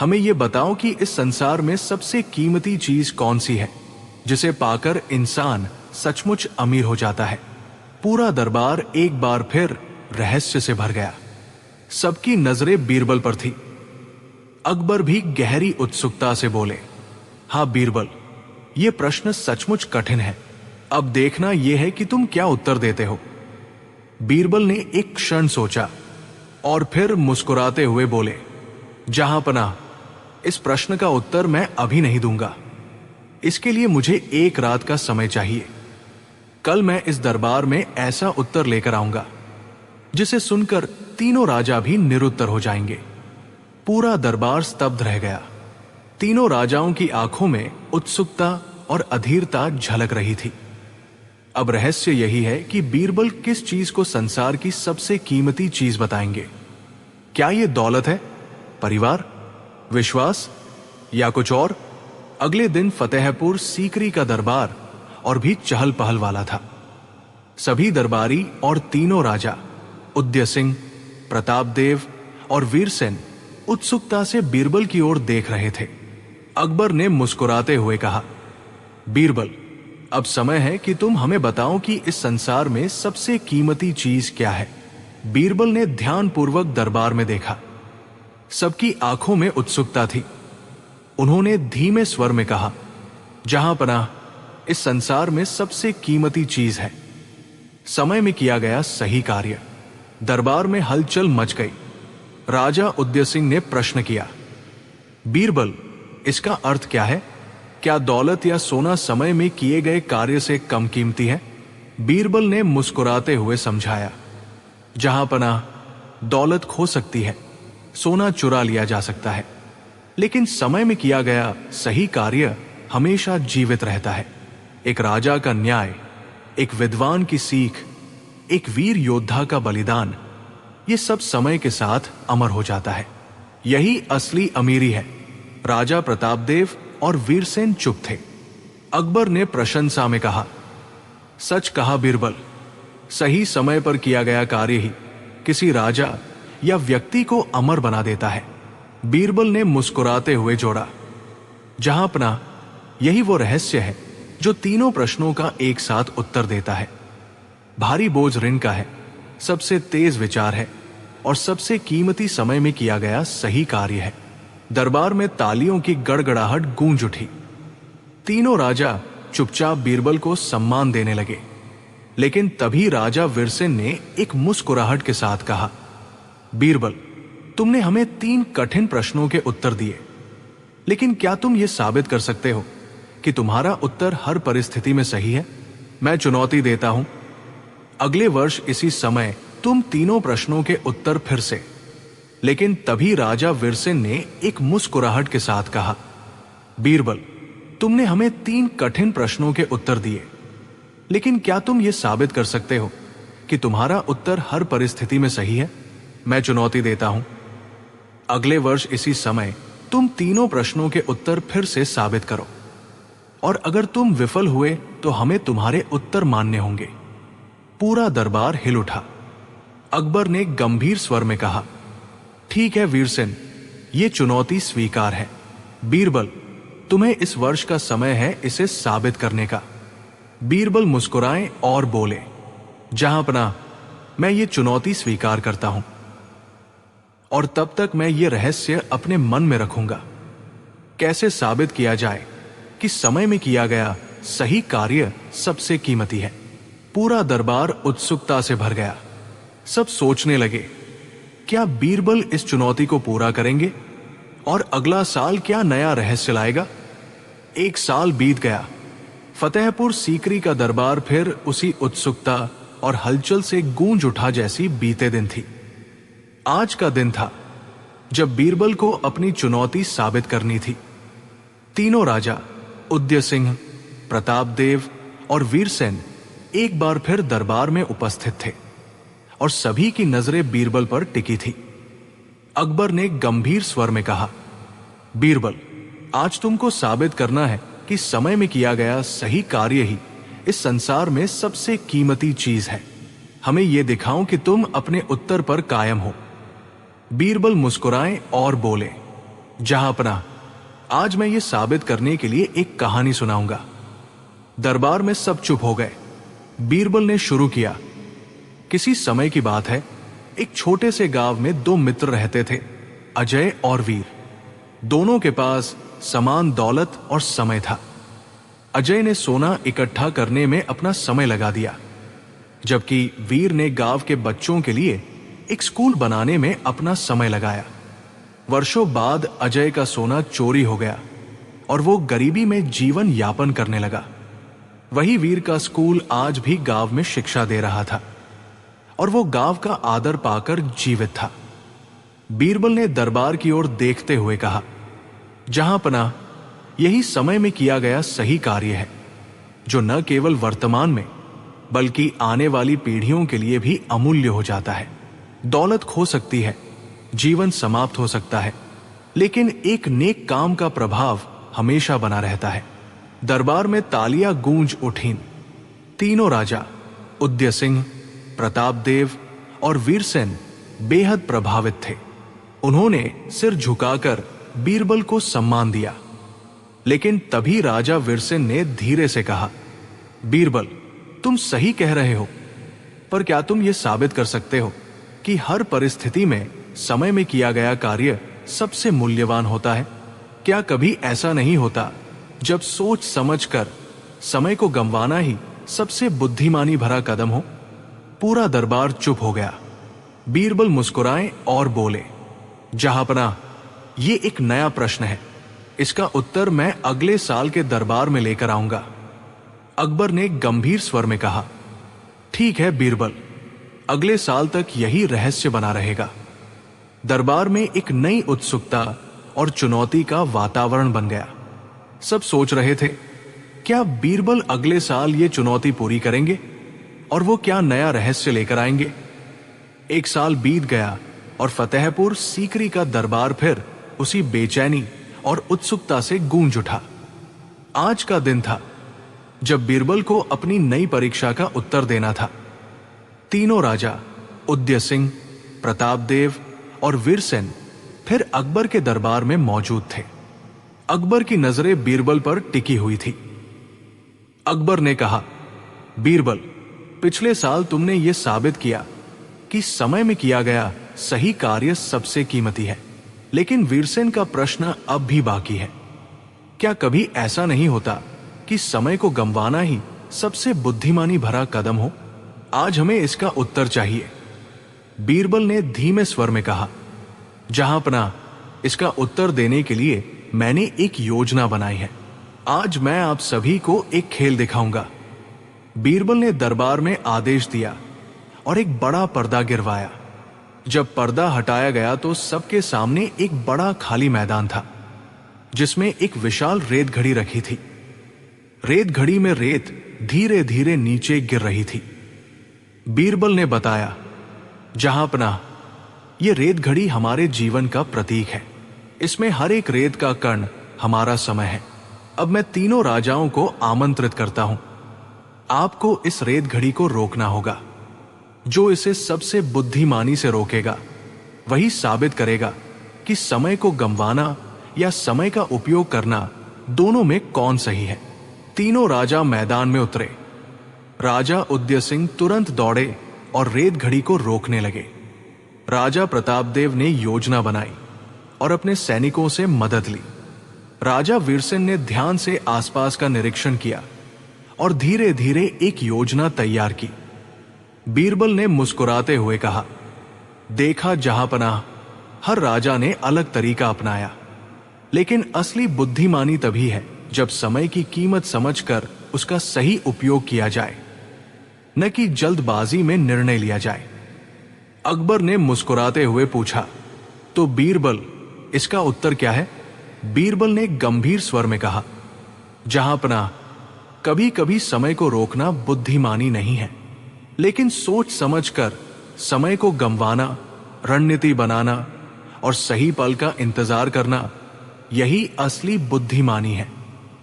हमें यह बताओ कि इस संसार में सबसे कीमती चीज कौन सी है, जिसे पाकर इंसान सचमुच अमीर हो जाता है। पूरा दरबार एक बार फिर रहस्य से भर गया। सबकी नजरें बीरबल पर थी। अकबर भी गहरी उत्सुकता से बोले, हाँ बीरबल, यह प्रश्न सचमुच कठिन है। अब देखना यह है कि तुम क्या उत्तर देते हो। बीरबल ने एक क्षण सोचा और फिर मुस्कुराते हुए बोले, जहांपनाह, इस प्रश्न का उत्तर मैं अभी नहीं दूंगा। इसके लिए मुझे 1 रात का समय चाहिए। कल मैं इस दरबार में ऐसा उत्तर लेकर आऊंगा जिसे सुनकर तीनों राजा भी निरुत्तर हो जाएंगे। पूरा दरबार स्तब्ध रह गया। तीनों राजाओं की आंखों में उत्सुकता और अधीरता झलक रही थी। अब रहस्य यही है कि बीरबल किस चीज को संसार की सबसे कीमती चीज बताएंगे। क्या यह दौलत है, परिवार, विश्वास या कुछ और? अगले दिन फतेहपुर सीकरी का दरबार और भी चहल पहल वाला था। सभी दरबारी और तीनों राजा उदय सिंह, प्रतापदेव और वीरसेन उत्सुकता से बीरबल की ओर देख रहे थे। अकबर ने मुस्कुराते हुए कहा, बीरबल, अब समय है कि तुम हमें बताओ कि इस संसार में सबसे कीमती चीज क्या है। बीरबल ने ध्यानपूर्वक दरबार में देखा। सबकी आंखों में उत्सुकता थी। उन्होंने धीमे स्वर में कहा, जहांपनाह, इस संसार में सबसे कीमती चीज है समय में किया गया सही कार्य। दरबार में हलचल मच गई। राजा उदय सिंह ने प्रश्न किया, बीरबल, इसका अर्थ क्या है? क्या दौलत या सोना समय में किए गए कार्य से कम कीमती है? बीरबल ने मुस्कुराते हुए समझाया, जहांपनाह, दौलत खो सकती है, सोना चुरा लिया जा सकता है, लेकिन समय में किया गया सही कार्य हमेशा जीवित रहता है। एक राजा का न्याय, एक विद्वान की सीख, एक वीर योद्धा का बलिदान, ये सब समय के साथ अमर हो जाता है। यही असली अमीरी है। राजा प्रतापदेव और वीरसेन चुप थे। अकबर ने प्रशंसा में कहा, सच कहा बीरबल, सही समय पर किया गया कार्य ही किसी राजा या व्यक्ति को अमर बना देता है। बीरबल ने मुस्कुराते हुए जोड़ा, जहांपनाह, यही वो रहस्य है जो तीनों प्रश्नों का एक साथ उत्तर देता है। भारी बोझ ऋण का है, सबसे तेज विचार है और सबसे कीमती समय में किया गया सही कार्य है। दरबार में तालियों की गड़गड़ाहट गूंज उठी। तीनों राजा चुपचाप बीरबल को सम्मान देने लगे। लेकिन तभी राजा वीरसेन ने एक मुस्कुराहट के साथ कहा, बीरबल, तुमने हमें 3 कठिन प्रश्नों के उत्तर दिए, लेकिन क्या तुम यह साबित कर सकते हो कि तुम्हारा उत्तर हर परिस्थिति में सही है? मैं चुनौती देता हूं, अगले वर्ष इसी समय तुम तीनों प्रश्नों के उत्तर फिर से। लेकिन तभी राजा वीरसेन ने एक मुस्कुराहट के साथ कहा, बीरबल, तुमने हमें 3 कठिन प्रश्नों के उत्तर दिए, लेकिन क्या तुम यह साबित कर सकते हो कि तुम्हारा उत्तर हर परिस्थिति में सही है? मैं चुनौती देता हूं, अगले वर्ष इसी समय तुम तीनों प्रश्नों के उत्तर फिर से साबित करो, और अगर तुम विफल हुए तो हमें तुम्हारे उत्तर मानने होंगे। पूरा दरबार हिल उठा। अकबर ने गंभीर स्वर में कहा, ठीक है वीरसेन, ये चुनौती स्वीकार है। बीरबल, तुम्हें इस वर्ष का समय है इसे साबित करने का। बीरबल मुस्कुराए और बोले, जहांपनाह, मैं ये चुनौती स्वीकार करता हूं, और तब तक मैं ये रहस्य अपने मन में रखूंगा। कैसे साबित किया जाए कि समय में किया गया सही कार्य सबसे कीमती है? पूरा दरबार उत्सुकता से भर गया। सब सोचने लगे, क्या बीरबल इस चुनौती को पूरा करेंगे? और अगला साल क्या नया रहस्य लाएगा? 1 साल बीत गया। फतेहपुर सीकरी का दरबार फिर उसी उत्सुकता और हलचल से गूंज उठा जैसी बीते दिन थी। आज का दिन था जब बीरबल को अपनी चुनौती साबित करनी थी। तीनों राजा उदय सिंह, प्रतापदेव और वीरसेन एक बार फिर दरबार में उपस्थित थे और सभी की नजरें बीरबल पर टिकी थी। अकबर ने गंभीर स्वर में कहा, बीरबल, आज तुमको साबित करना है कि समय में किया गया सही कार्य ही इस संसार में सबसे कीमती चीज है। हमें यह दिखाओ कि तुम अपने उत्तर पर कायम हो। बीरबल मुस्कुराए और बोले, जहांपनाह, आज मैं ये साबित करने के लिए एक कहानी सुनाऊंगा। दरबार में सब चुप हो गए। बीरबल ने शुरू किया, किसी समय की बात है, एक छोटे से गांव में दो मित्र रहते थे, अजय और वीर। दोनों के पास समान दौलत और समय था। अजय ने सोना इकट्ठा करने में अपना समय लगा दिया, जबकि वीर ने गांव के बच्चों के लिए एक स्कूल बनाने में अपना समय लगाया। वर्षों बाद अजय का सोना चोरी हो गया और वो गरीबी में जीवन यापन करने लगा। वही वीर का स्कूल आज भी गांव में शिक्षा दे रहा था और वो गांव का आदर पाकर जीवित था। बीरबल ने दरबार की ओर देखते हुए कहा, जहांपनाह, यही समय में किया गया सही कार्य है, जो न केवल वर्तमान में बल्कि आने वाली पीढ़ियों के लिए भी अमूल्य हो जाता है। दौलत खो सकती है, जीवन समाप्त हो सकता है, लेकिन एक नेक काम का प्रभाव हमेशा बना रहता है। दरबार में तालियां गूंज उठीं। तीनों राजा उदय सिंह, प्रतापदेव और वीरसेन बेहद प्रभावित थे। उन्होंने सिर झुकाकर बीरबल को सम्मान दिया। लेकिन तभी राजा वीरसेन ने धीरे से कहा, बीरबल, तुम सही कह रहे हो, पर क्या तुम ये साबित कर सकते हो कि हर परिस्थिति में समय में किया गया कार्य सबसे मूल्यवान होता है? क्या कभी ऐसा नहीं होता जब सोच समझकर समय को गंवाना ही सबसे बुद्धिमानी भरा कदम हो? पूरा दरबार चुप हो गया। बीरबल मुस्कुराए और बोले, जहांपनाह, ये एक नया प्रश्न है, इसका उत्तर मैं अगले साल के दरबार में लेकर आऊंगा। अकबर ने गंभीर स्वर में कहा, ठीक है बीरबल, अगले साल तक यही रहस्य बना रहेगा। दरबार में एक नई उत्सुकता और चुनौती का वातावरण बन गया। सब सोच रहे थे, क्या बीरबल अगले साल ये चुनौती पूरी करेंगे और वो क्या नया रहस्य लेकर आएंगे? एक साल बीत गया और फतेहपुर सीकरी का दरबार फिर उसी बेचैनी और उत्सुकता से गूंज उठा। आज का दिन था जब बीरबल को अपनी नई परीक्षा का उत्तर देना था। तीनों राजा उदय सिंह, प्रतापदेव और वीरसेन फिर अकबर के दरबार में मौजूद थे। अकबर की नजरें बीरबल पर टिकी हुई थी। अकबर ने कहा, बीरबल, पिछले साल तुमने ये साबित किया कि समय में किया गया सही कार्य सबसे कीमती है, लेकिन वीरसेन का प्रश्न अब भी बाकी है। क्या कभी ऐसा नहीं होता कि समय को गंवाना ही सबसे बुद्धिमानी भरा कदम हो? आज हमें इसका उत्तर चाहिए। बीरबल ने धीमे स्वर में कहा, जहांपनाह, इसका उत्तर देने के लिए मैंने एक योजना बनाई है। आज मैं आप सभी को एक खेल दिखाऊंगा। बीरबल ने दरबार में आदेश दिया और एक बड़ा पर्दा गिरवाया। जब पर्दा हटाया गया तो सबके सामने एक बड़ा खाली मैदान था, जिसमें एक विशाल रेत घड़ी रखी थी। रेत घड़ी में रेत धीरे धीरे नीचे गिर रही थी। बीरबल ने बताया, जहांपनाह, ये रेत घड़ी हमारे जीवन का प्रतीक है। इसमें हर एक रेत का कण हमारा समय है। अब मैं तीनों राजाओं को आमंत्रित करता हूं। आपको इस रेत घड़ी को रोकना होगा। जो इसे सबसे बुद्धिमानी से रोकेगा, वही साबित करेगा कि समय को गंवाना या समय का उपयोग करना, दोनों में कौन सही है। तीनों राजा मैदान में उतरे। राजा उदय सिंह तुरंत दौड़े और रेत घड़ी को रोकने लगे। राजा प्रतापदेव ने योजना बनाई और अपने सैनिकों से मदद ली। राजा वीरसेन ने ध्यान से आसपास का निरीक्षण किया और धीरे धीरे एक योजना तैयार की। बीरबल ने मुस्कुराते हुए कहा, देखा जहांपनाह, हर राजा ने अलग तरीका अपनाया, लेकिन असली बुद्धिमानी तभी है जब समय की कीमत समझकर उसका सही उपयोग किया जाए, न कि जल्दबाजी में निर्णय लिया जाए। अकबर ने मुस्कुराते हुए पूछा, तो बीरबल, इसका उत्तर क्या है? बीरबल ने गंभीर स्वर में कहा, जहांपनाह, कभी कभी समय को रोकना बुद्धिमानी नहीं है, लेकिन सोच समझकर समय को गंवाना, रणनीति बनाना और सही पल का इंतजार करना, यही असली बुद्धिमानी है।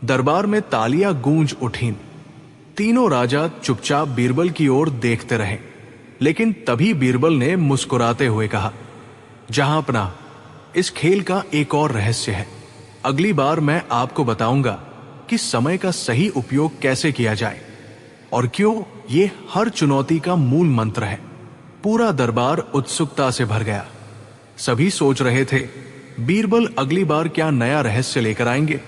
दरबार में तालियां गूंज उठीं। तीनों राजा चुपचाप बीरबल की ओर देखते रहे, लेकिन तभी बीरबल ने मुस्कुराते हुए कहा, जहांपनाह, इस खेल का एक और रहस्य है। अगली बार मैं आपको बताऊंगा कि समय का सही उपयोग कैसे किया जाए और क्यों ये हर चुनौती का मूल मंत्र है। पूरा दरबार उत्सुकता से भर गया। सभी सोच रहे थे, बीरबल अगली बार क्या नया रहस्य लेकर आएंगे।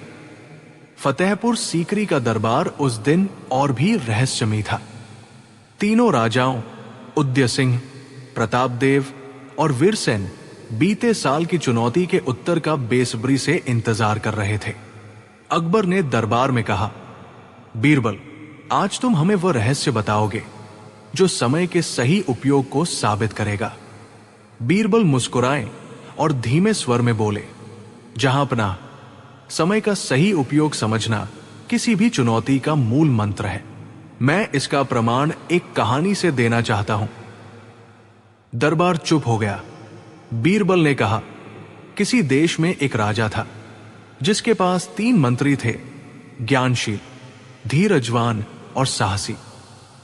फतेहपुर सीकरी का दरबार उस दिन और भी रहस्यमयी था। तीनों राजाओं उदय सिंह, प्रतापदेव और वीरसेन बीते साल की चुनौती के उत्तर का बेसब्री से इंतजार कर रहे थे। अकबर ने दरबार में कहा, बीरबल, आज तुम हमें वह रहस्य बताओगे जो समय के सही उपयोग को साबित करेगा। बीरबल मुस्कुराए और धीमे स्वर में बोले, जहांपनाह, समय का सही उपयोग समझना किसी भी चुनौती का मूल मंत्र है। मैं इसका प्रमाण एक कहानी से देना चाहता हूं। दरबार चुप हो गया। बीरबल ने कहा, किसी देश में एक राजा था जिसके पास 3 मंत्री थे, ज्ञानशील, धीरजवान और साहसी।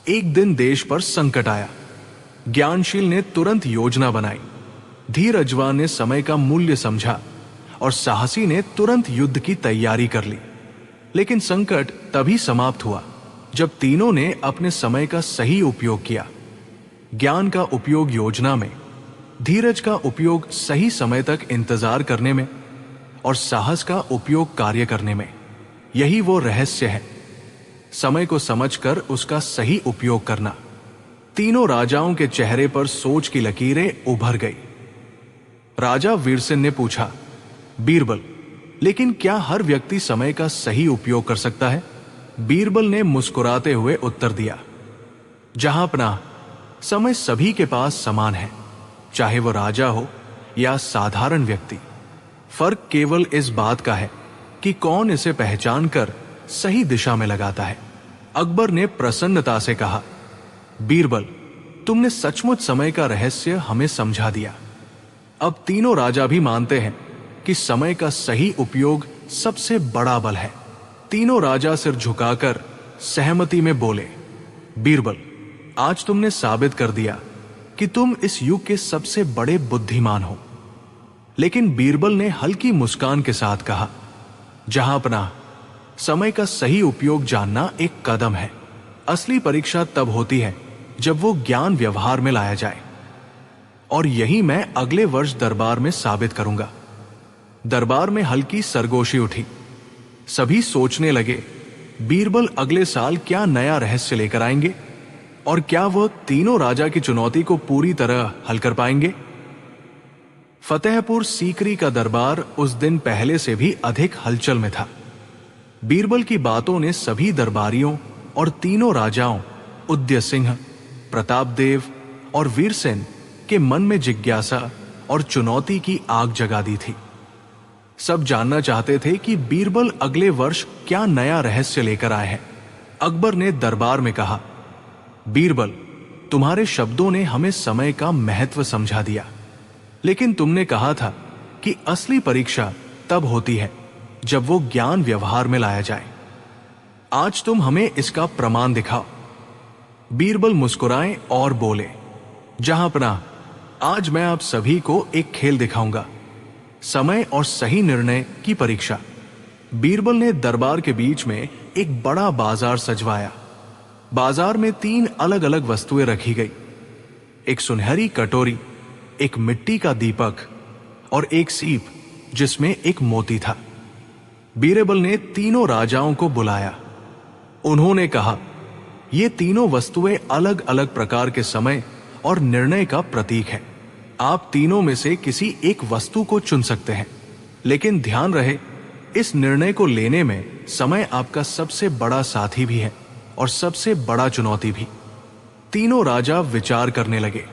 एक दिन देश पर संकट आया। ज्ञानशील ने तुरंत योजना बनाई, धीरजवान ने समय का मूल्य समझा और साहसी ने तुरंत युद्ध की तैयारी कर ली। लेकिन संकट तभी समाप्त हुआ जब तीनों ने अपने समय का सही उपयोग किया। ज्ञान का उपयोग योजना में, धीरज का उपयोग सही समय तक इंतजार करने में और साहस का उपयोग कार्य करने में। यही वो रहस्य है, समय को समझकर उसका सही उपयोग करना। तीनों राजाओं के चेहरे पर सोच की लकीरें उभर गई। राजा वीरसेन ने पूछा, बीरबल, लेकिन क्या हर व्यक्ति समय का सही उपयोग कर सकता है? बीरबल ने मुस्कुराते हुए उत्तर दिया, जहांपनाह, समय सभी के पास समान है, चाहे वो राजा हो या साधारण व्यक्ति। फर्क केवल इस बात का है कि कौन इसे पहचान कर सही दिशा में लगाता है। अकबर ने प्रसन्नता से कहा, बीरबल, तुमने सचमुच समय का रहस्य हमें समझा दिया। अब तीनों राजा भी मानते हैं कि समय का सही उपयोग सबसे बड़ा बल है। तीनों राजा सिर झुकाकर सहमति में बोले, बीरबल, आज तुमने साबित कर दिया कि तुम इस युग के सबसे बड़े बुद्धिमान हो। लेकिन बीरबल ने हल्की मुस्कान के साथ कहा, जहांपनाह, समय का सही उपयोग जानना एक कदम है। असली परीक्षा तब होती है जब वो ज्ञान व्यवहार में लाया जाए, और यही मैं अगले वर्ष दरबार में साबित करूंगा। दरबार में हल्की सरगोशी उठी। सभी सोचने लगे, बीरबल अगले साल क्या नया रहस्य लेकर आएंगे और क्या वह तीनों राजा की चुनौती को पूरी तरह हल कर पाएंगे। फतेहपुर सीकरी का दरबार उस दिन पहले से भी अधिक हलचल में था। बीरबल की बातों ने सभी दरबारियों और तीनों राजाओं उदय सिंह, प्रतापदेव और वीरसेन के मन में जिज्ञासा और चुनौती की आग जगा दी थी। सब जानना चाहते थे कि बीरबल अगले वर्ष क्या नया रहस्य लेकर आए हैं। अकबर ने दरबार में कहा, बीरबल, तुम्हारे शब्दों ने हमें समय का महत्व समझा दिया, लेकिन तुमने कहा था कि असली परीक्षा तब होती है जब वो ज्ञान व्यवहार में लाया जाए। आज तुम हमें इसका प्रमाण दिखाओ। बीरबल मुस्कुराए और बोले, जहांपनाह, आज मैं आप सभी को एक खेल दिखाऊंगा, समय और सही निर्णय की परीक्षा। बीरबल ने दरबार के बीच में एक बड़ा बाजार सजवाया। बाजार में 3 अलग अलग वस्तुएं रखी गई, एक सुनहरी कटोरी, एक मिट्टी का दीपक और एक सीप जिसमें एक मोती था। बीरबल ने तीनों राजाओं को बुलाया। उन्होंने कहा, ये तीनों वस्तुएं अलग अलग प्रकार के समय और निर्णय का प्रतीक है। आप तीनों में से किसी एक वस्तु को चुन सकते हैं, लेकिन ध्यान रहे, इस निर्णय को लेने में समय आपका सबसे बड़ा साथी भी है और सबसे बड़ा चुनौती भी। तीनों राजा विचार करने लगे।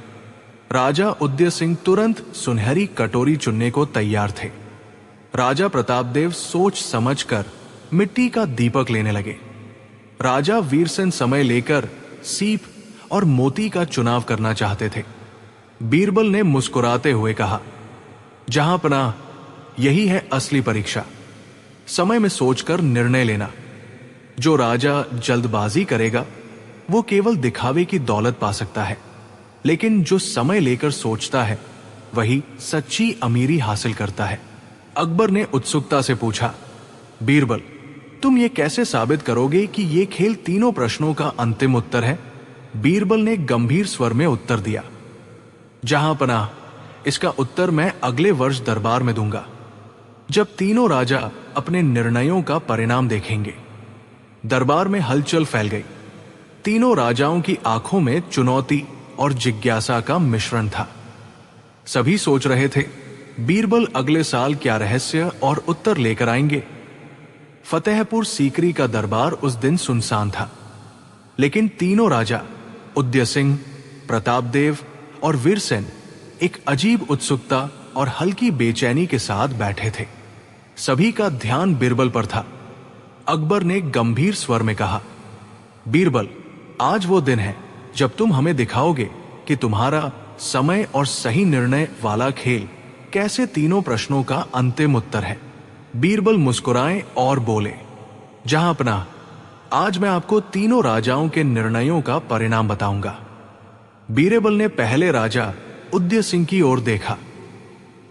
राजा उदय सिंह तुरंत सुनहरी कटोरी चुनने को तैयार थे। राजा प्रतापदेव सोच समझकर मिट्टी का दीपक लेने लगे। राजा वीरसेन समय लेकर सीप और मोती का चुनाव करना चाहते थे। बीरबल ने मुस्कुराते हुए कहा, जहां पनाह, यही है असली परीक्षा। समय में सोचकर निर्णय लेना। जो राजा जल्दबाजी करेगा वो केवल दिखावे की दौलत पा सकता है, लेकिन जो समय लेकर सोचता है वही सच्ची अमीरी हासिल करता है। अकबर ने उत्सुकता से पूछा, बीरबल, तुम ये कैसे साबित करोगे कि ये खेल तीनों प्रश्नों का अंतिम उत्तर है? बीरबल ने गंभीर स्वर में उत्तर दिया, जहां पनाह, इसका उत्तर मैं अगले वर्ष दरबार में दूंगा, जब तीनों राजा अपने निर्णयों का परिणाम देखेंगे। दरबार में हलचल फैल गई। तीनों राजाओं की आंखों में चुनौती और जिज्ञासा का मिश्रण था। सभी सोच रहे थे, बीरबल अगले साल क्या रहस्य और उत्तर लेकर आएंगे। फतेहपुर सीकरी का दरबार उस दिन सुनसान था, लेकिन तीनों राजा उदय सिंह, प्रतापदेव और वीरसेन एक अजीब उत्सुकता और हल्की बेचैनी के साथ बैठे थे। सभी का ध्यान बीरबल पर था। अकबर ने गंभीर स्वर में कहा, बीरबल, आज वो दिन है जब तुम हमें दिखाओगे कि तुम्हारा समय और सही निर्णय वाला खेल कैसे तीनों प्रश्नों का अंतिम उत्तर है। बीरबल मुस्कुराए और बोले, जहां पनाह, आज मैं आपको तीनों राजाओं के निर्णयों का परिणाम बताऊंगा। बीरबल ने पहले राजा उदय सिंह की ओर देखा।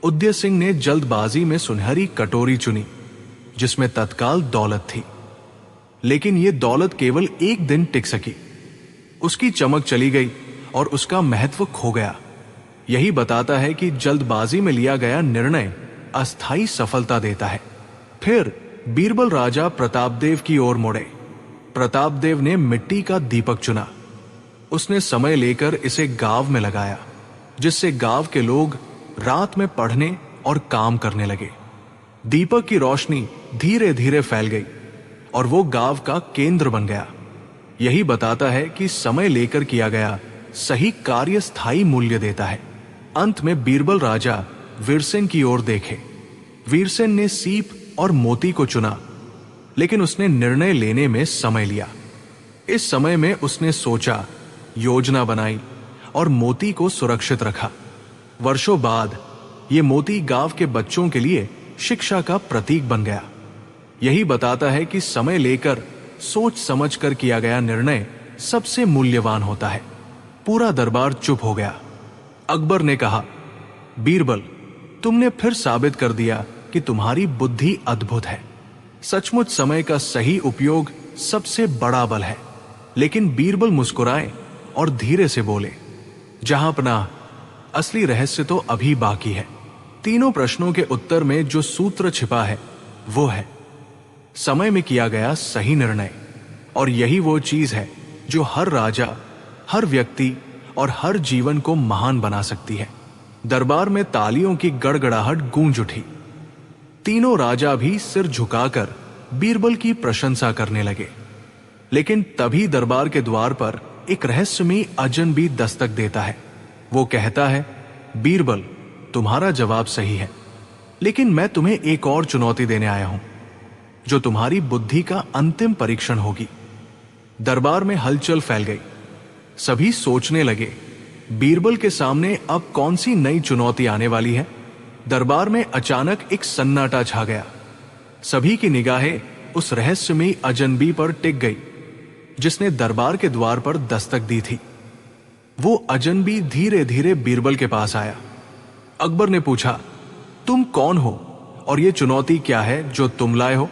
उदय सिंह ने जल्दबाजी में सुनहरी कटोरी चुनी, जिसमें तत्काल दौलत थी, लेकिन यह दौलत केवल एक दिन टिक सकी। उसकी चमक चली गई और उसका महत्व खो गया। यही बताता है कि जल्दबाजी में लिया गया निर्णय अस्थायी सफलता देता है। फिर बीरबल राजा प्रतापदेव की ओर मुड़े। प्रतापदेव ने मिट्टी का दीपक चुना। उसने समय लेकर इसे गांव में लगाया, जिससे गांव के लोग रात में पढ़ने और काम करने लगे। दीपक की रोशनी धीरे धीरे फैल गई और वो गांव का केंद्र बन गया। यही बताता है कि समय लेकर किया गया सही कार्य स्थायी मूल्य देता है। अंत में बीरबल राजा वीरसेन की ओर देखे। वीरसेन ने सीप और मोती को चुना, लेकिन उसने निर्णय लेने में समय लिया। इस समय में उसने सोचा, योजना बनाई और मोती को सुरक्षित रखा। वर्षों बाद ये मोती गांव के बच्चों के लिए शिक्षा का प्रतीक बन गया। यही बताता है कि समय लेकर सोच समझकर किया गया निर्णय सबसे मूल्यवान होता है। पूरा दरबार चुप हो गया। अकबर ने कहा, बीरबल, तुमने फिर साबित कर दिया कि तुम्हारी बुद्धि अद्भुत है। सचमुच समय का सही उपयोग सबसे बड़ा बल है। लेकिन बीरबल मुस्कुराए और धीरे से बोले, जहां पनाह, असली रहस्य तो अभी बाकी है। तीनों प्रश्नों के उत्तर में जो सूत्र छिपा है वो है समय में किया गया सही निर्णय। और यही वो चीज है जो हर राजा, हर व्यक्ति और हर जीवन को महान बना सकती है। दरबार में तालियों की गड़गड़ाहट गूंज उठी। तीनों राजा भी सिर झुकाकर बीरबल की प्रशंसा करने लगे। लेकिन तभी दरबार के द्वार पर एक रहस्यमयी अजनबी दस्तक देता है। वो कहता है, बीरबल, तुम्हारा जवाब सही है, लेकिन मैं तुम्हें एक और चुनौती देने आया हूं, जो तुम्हारी बुद्धि का अंतिम परीक्षण होगी। दरबार में हलचल फैल गई। सभी सोचने लगे, बीरबल के सामने अब कौन सी नई चुनौती आने वाली है। दरबार में अचानक एक सन्नाटा छा गया। सभी की निगाहें उस रहस्यमयी अजनबी पर टिक गई, जिसने दरबार के द्वार पर दस्तक दी थी। वो अजनबी धीरे धीरे बीरबल के पास आया। अकबर ने पूछा, तुम कौन हो और ये चुनौती क्या है जो तुम लाए हो?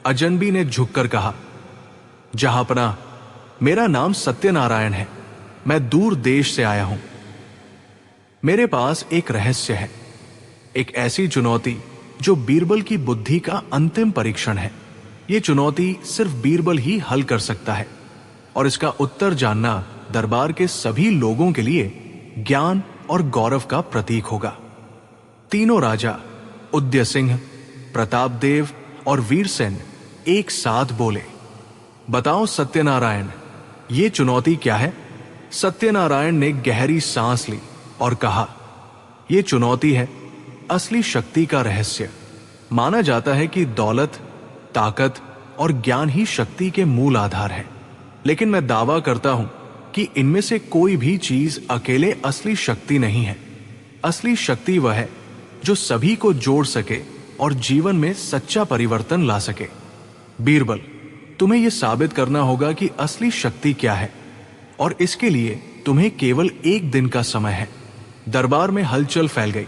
अजनबी ने झुककर कहा, जहांपनाह, मेरा नाम सत्यनारायण है। मैं दूर देश से आया हूं। मेरे पास एक रहस्य है, एक ऐसी चुनौती जो बीरबल की बुद्धि का अंतिम परीक्षण है। यह चुनौती सिर्फ बीरबल ही हल कर सकता है, और इसका उत्तर जानना दरबार के सभी लोगों के लिए ज्ञान और गौरव का प्रतीक होगा। तीनों राजा उदय सिंह, प्रतापदेव और वीरसेन एक साथ बोले, बताओ सत्यनारायण, ये चुनौती क्या है? सत्यनारायण ने गहरी सांस ली और कहा, यह चुनौती है असली शक्ति का रहस्य। माना जाता है कि दौलत, ताकत और ज्ञान ही शक्ति के मूल आधार है, लेकिन मैं दावा करता हूं कि इनमें से कोई भी चीज अकेले असली शक्ति नहीं है। असली शक्ति वह है जो सभी को जोड़ सके और जीवन में सच्चा परिवर्तन ला सके। बीरबल, तुम्हें यह साबित करना होगा कि असली शक्ति क्या है, और इसके लिए तुम्हें केवल एक दिन का समय है। दरबार में हलचल फैल गई।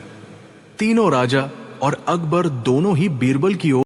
तीनों राजा और अकबर दोनों ही बीरबल की ओर